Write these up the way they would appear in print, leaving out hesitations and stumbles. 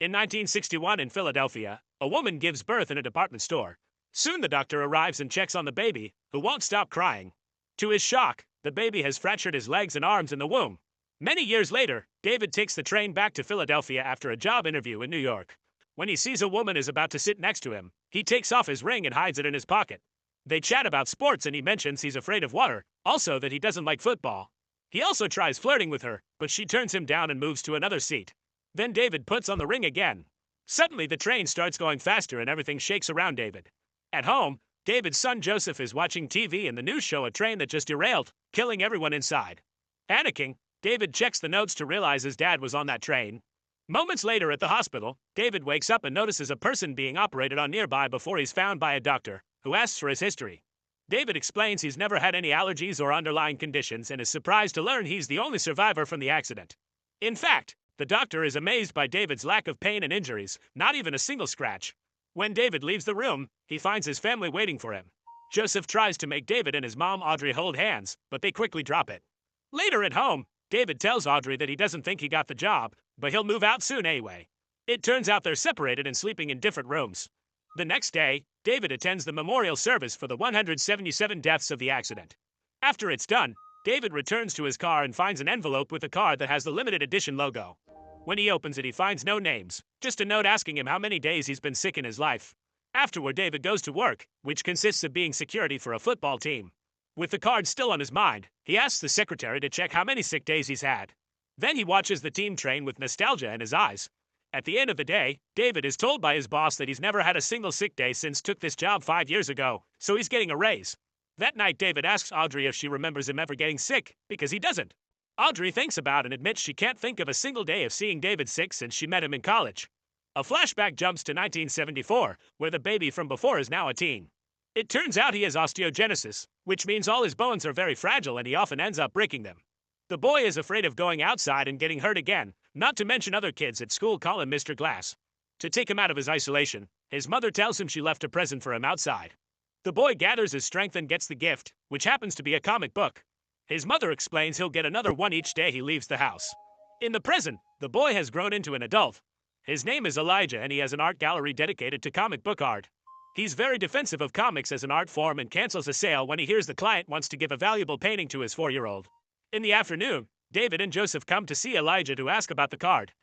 In 1961 in Philadelphia, a woman gives birth in a department store. Soon the doctor arrives and checks on the baby, who won't stop crying. To his shock, the baby has fractured his legs and arms in the womb. Many years later, David takes the train back to Philadelphia after a job interview in New York. When he sees a woman is about to sit next to him, he takes off his ring and hides it in his pocket. They chat about sports and he mentions he's afraid of water, also that he doesn't like football. He also tries flirting with her, but she turns him down and moves to another seat. Then David puts on the ring again. Suddenly the train starts going faster and everything shakes around David. At home, David's son Joseph is watching TV and the news show a train that just derailed, killing everyone inside. Panicking, David checks the notes to realize his dad was on that train. Moments later at the hospital, David wakes up and notices a person being operated on nearby before he's found by a doctor, who asks for his history. David explains he's never had any allergies or underlying conditions and is surprised to learn he's the only survivor from the accident. In fact, the doctor is amazed by David's lack of pain and injuries, not even a single scratch. When David leaves the room, he finds his family waiting for him. Joseph tries to make David and his mom Audrey hold hands, but they quickly drop it. Later at home, David tells Audrey that he doesn't think he got the job, but he'll move out soon anyway. It turns out they're separated and sleeping in different rooms. The next day, David attends the memorial service for the 177 deaths of the accident. After it's done, David returns to his car and finds an envelope with a card that has the limited edition logo. When he opens it, he finds no names, just a note asking him how many days he's been sick in his life. Afterward, David goes to work, which consists of being security for a football team. With the card still on his mind, he asks the secretary to check how many sick days he's had. Then he watches the team train with nostalgia in his eyes. At the end of the day, David is told by his boss that he's never had a single sick day since took this job 5 years ago, so he's getting a raise. That night, David asks Audrey if she remembers him ever getting sick, because he doesn't. Audrey thinks about it and admits she can't think of a single day of seeing David sick since she met him in college. A flashback jumps to 1974, where the baby from before is now a teen. It turns out he has osteogenesis, which means all his bones are very fragile and he often ends up breaking them. The boy is afraid of going outside and getting hurt again, not to mention other kids at school call him Mr. Glass. To take him out of his isolation, his mother tells him she left a present for him outside. The boy gathers his strength and gets the gift, which happens to be a comic book. His mother explains he'll get another one each day he leaves the house. In the present, the boy has grown into an adult. His name is Elijah and he has an art gallery dedicated to comic book art. He's very defensive of comics as an art form and cancels a sale when he hears the client wants to give a valuable painting to his 4-year-old. In the afternoon, David and Joseph come to see Elijah to ask about the card.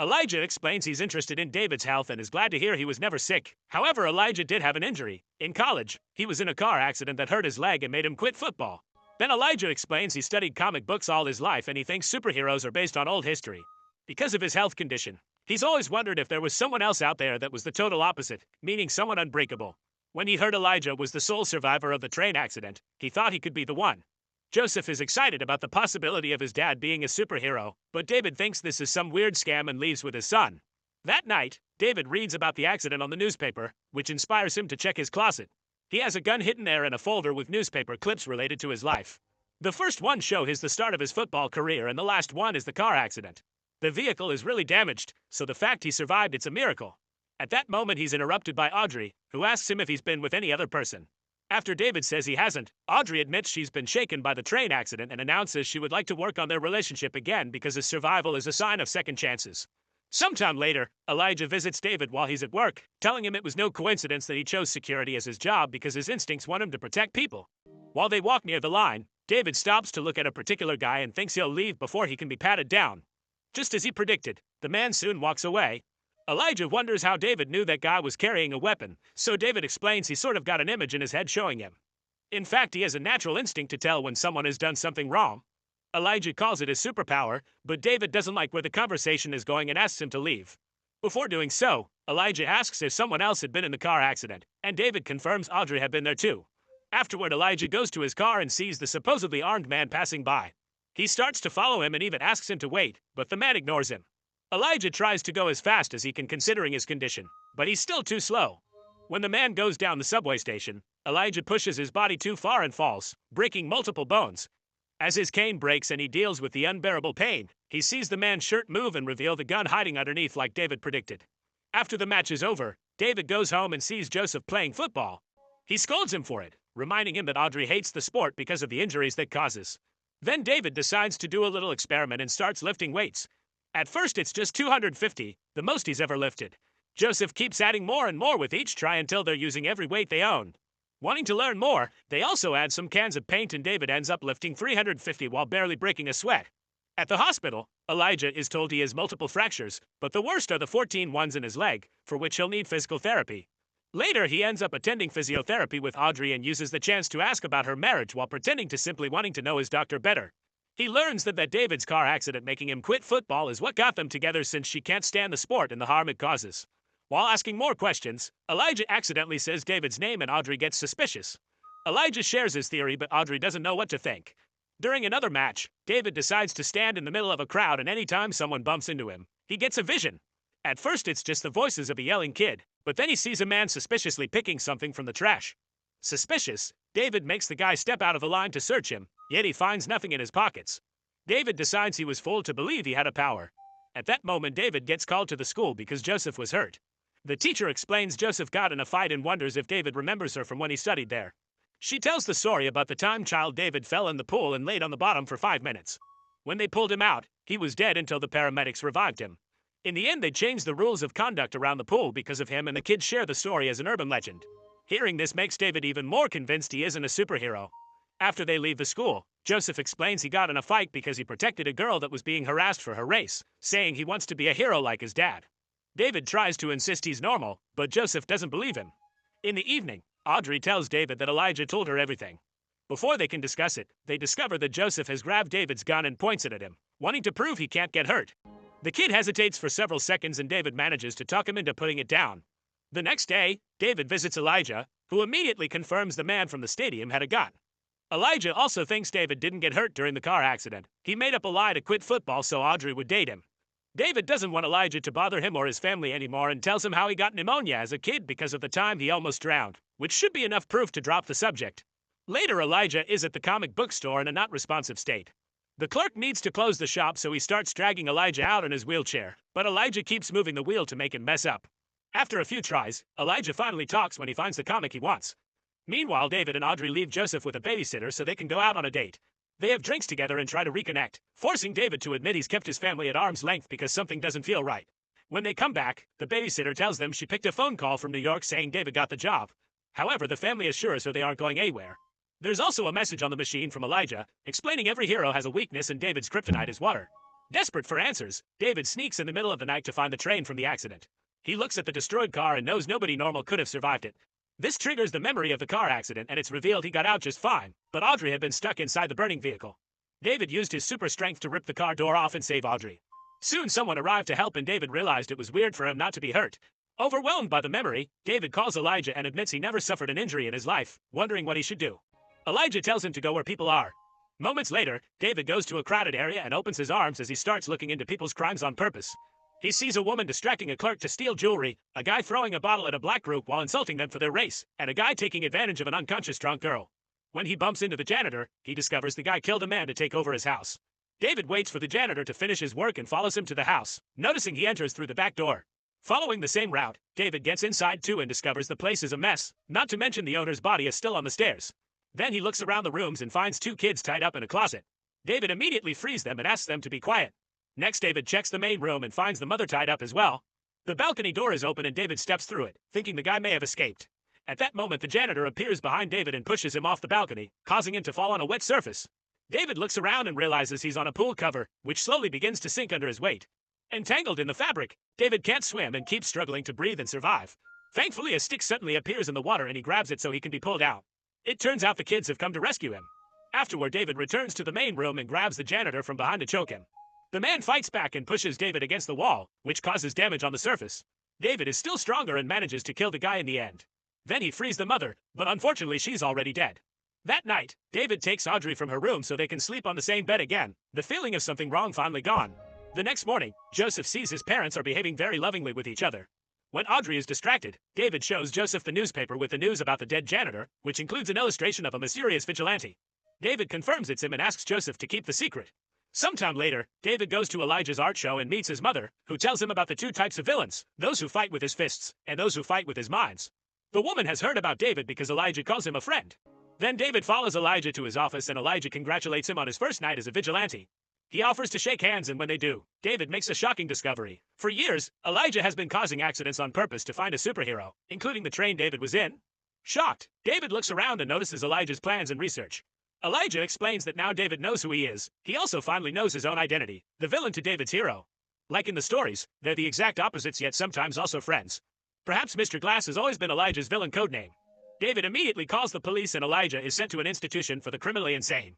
Elijah explains he's interested in David's health and is glad to hear he was never sick. However, Elijah did have an injury. In college, he was in a car accident that hurt his leg and made him quit football. Then Elijah explains he studied comic books all his life and he thinks superheroes are based on old history. Because of his health condition, he's always wondered if there was someone else out there that was the total opposite, meaning someone unbreakable. When he heard Elijah was the sole survivor of the train accident, he thought he could be the one. Joseph is excited about the possibility of his dad being a superhero, but David thinks this is some weird scam and leaves with his son. That night, David reads about the accident on the newspaper, which inspires him to check his closet. He has a gun hidden there and a folder with newspaper clips related to his life. The first one shows the start of his football career and the last one is the car accident. The vehicle is really damaged, so the fact he survived it's a miracle. At that moment he's interrupted by Audrey, who asks him if he's been with any other person. After David says he hasn't, Audrey admits she's been shaken by the train accident and announces she would like to work on their relationship again because his survival is a sign of second chances. Sometime later, Elijah visits David while he's at work, telling him it was no coincidence that he chose security as his job because his instincts want him to protect people. While they walk near the line, David stops to look at a particular guy and thinks he'll leave before he can be patted down. Just as he predicted, the man soon walks away. Elijah wonders how David knew that guy was carrying a weapon, so David explains he sort of got an image in his head showing him. In fact, he has a natural instinct to tell when someone has done something wrong. Elijah calls it his superpower, but David doesn't like where the conversation is going and asks him to leave. Before doing so, Elijah asks if someone else had been in the car accident, and David confirms Audrey had been there too. Afterward, Elijah goes to his car and sees the supposedly armed man passing by. He starts to follow him and even asks him to wait, but the man ignores him. Elijah tries to go as fast as he can considering his condition, but he's still too slow. When the man goes down the subway station, Elijah pushes his body too far and falls, breaking multiple bones. As his cane breaks and he deals with the unbearable pain, he sees the man's shirt move and reveal the gun hiding underneath like David predicted. After the match is over, David goes home and sees Joseph playing football. He scolds him for it, reminding him that Audrey hates the sport because of the injuries that causes. Then David decides to do a little experiment and starts lifting weights. At first it's just 250, the most he's ever lifted. Joseph keeps adding more and more with each try until they're using every weight they own. Wanting to learn more, they also add some cans of paint and David ends up lifting 350 while barely breaking a sweat. At the hospital, Elijah is told he has multiple fractures, but the worst are the 14 ones in his leg, for which he'll need physical therapy. Later, he ends up attending physiotherapy with Audrey and uses the chance to ask about her marriage while pretending to simply wanting to know his doctor better. He learns that David's car accident making him quit football is what got them together since she can't stand the sport and the harm it causes. While asking more questions, Elijah accidentally says David's name and Audrey gets suspicious. Elijah shares his theory, but Audrey doesn't know what to think. During another match, David decides to stand in the middle of a crowd and anytime someone bumps into him, he gets a vision. At first it's just the voices of a yelling kid, but then he sees a man suspiciously picking something from the trash. Suspicious, David makes the guy step out of the line to search him, yet he finds nothing in his pockets. David decides he was fooled to believe he had a power. At that moment David gets called to the school because Joseph was hurt. The teacher explains Joseph got in a fight and wonders if David remembers her from when he studied there. She tells the story about the time child David fell in the pool and laid on the bottom for 5 minutes. When they pulled him out, he was dead until the paramedics revived him. In the end, they changed the rules of conduct around the pool because of him, and the kids share the story as an urban legend. Hearing this makes David even more convinced he isn't a superhero. After they leave the school, Joseph explains he got in a fight because he protected a girl that was being harassed for her race, saying he wants to be a hero like his dad. David tries to insist he's normal, but Joseph doesn't believe him. In the evening, Audrey tells David that Elijah told her everything. Before they can discuss it, they discover that Joseph has grabbed David's gun and points it at him, wanting to prove he can't get hurt. The kid hesitates for several seconds and David manages to talk him into putting it down. The next day, David visits Elijah, who immediately confirms the man from the stadium had a gun. Elijah also thinks David didn't get hurt during the car accident. He made up a lie to quit football so Audrey would date him. David doesn't want Elijah to bother him or his family anymore and tells him how he got pneumonia as a kid because of the time he almost drowned, which should be enough proof to drop the subject. Later, Elijah is at the comic book store in a not responsive state. The clerk needs to close the shop, so he starts dragging Elijah out in his wheelchair, but Elijah keeps moving the wheel to make him mess up. After a few tries, Elijah finally talks when he finds the comic he wants. Meanwhile, David and Audrey leave Joseph with a babysitter so they can go out on a date. They have drinks together and try to reconnect, forcing David to admit he's kept his family at arm's length because something doesn't feel right. When they come back, the babysitter tells them she picked a phone call from New York saying David got the job. However, the family assures her they aren't going anywhere. There's also a message on the machine from Elijah, explaining every hero has a weakness and David's kryptonite is water. Desperate for answers, David sneaks in the middle of the night to find the train from the accident. He looks at the destroyed car and knows nobody normal could have survived it. This triggers the memory of the car accident and it's revealed he got out just fine, but Audrey had been stuck inside the burning vehicle. David used his super strength to rip the car door off and save Audrey. Soon someone arrived to help and David realized it was weird for him not to be hurt. Overwhelmed by the memory, David calls Elijah and admits he never suffered an injury in his life, wondering what he should do. Elijah tells him to go where people are. Moments later, David goes to a crowded area and opens his arms as he starts looking into people's crimes on purpose. He sees a woman distracting a clerk to steal jewelry, a guy throwing a bottle at a black group while insulting them for their race, and a guy taking advantage of an unconscious drunk girl. When he bumps into the janitor, he discovers the guy killed a man to take over his house. David waits for the janitor to finish his work and follows him to the house, noticing he enters through the back door. Following the same route, David gets inside too and discovers the place is a mess, not to mention the owner's body is still on the stairs. Then he looks around the rooms and finds 2 kids tied up in a closet. David immediately frees them and asks them to be quiet. Next, David checks the main room and finds the mother tied up as well. The balcony door is open and David steps through it, thinking the guy may have escaped. At that moment, the janitor appears behind David and pushes him off the balcony, causing him to fall on a wet surface. David looks around and realizes he's on a pool cover, which slowly begins to sink under his weight. Entangled in the fabric, David can't swim and keeps struggling to breathe and survive. Thankfully, a stick suddenly appears in the water and he grabs it so he can be pulled out. It turns out the kids have come to rescue him. Afterward, David returns to the main room and grabs the janitor from behind to choke him. The man fights back and pushes David against the wall, which causes damage on the surface. David is still stronger and manages to kill the guy in the end. Then he frees the mother, but unfortunately she's already dead. That night, David takes Audrey from her room so they can sleep on the same bed again, the feeling of something wrong finally gone. The next morning, Joseph sees his parents are behaving very lovingly with each other. When Audrey is distracted, David shows Joseph the newspaper with the news about the dead janitor, which includes an illustration of a mysterious vigilante. David confirms it's him and asks Joseph to keep the secret. Sometime later, David goes to Elijah's art show and meets his mother, who tells him about the 2 types of villains, those who fight with his fists, and those who fight with his minds. The woman has heard about David because Elijah calls him a friend. Then David follows Elijah to his office and Elijah congratulates him on his first night as a vigilante. He offers to shake hands, and when they do, David makes a shocking discovery. For years, Elijah has been causing accidents on purpose to find a superhero, including the train David was in. Shocked, David looks around and notices Elijah's plans and research. Elijah explains that now David knows who he is, he also finally knows his own identity, the villain to David's hero. Like in the stories, they're the exact opposites yet sometimes also friends. Perhaps Mr. Glass has always been Elijah's villain codename. David immediately calls the police and Elijah is sent to an institution for the criminally insane.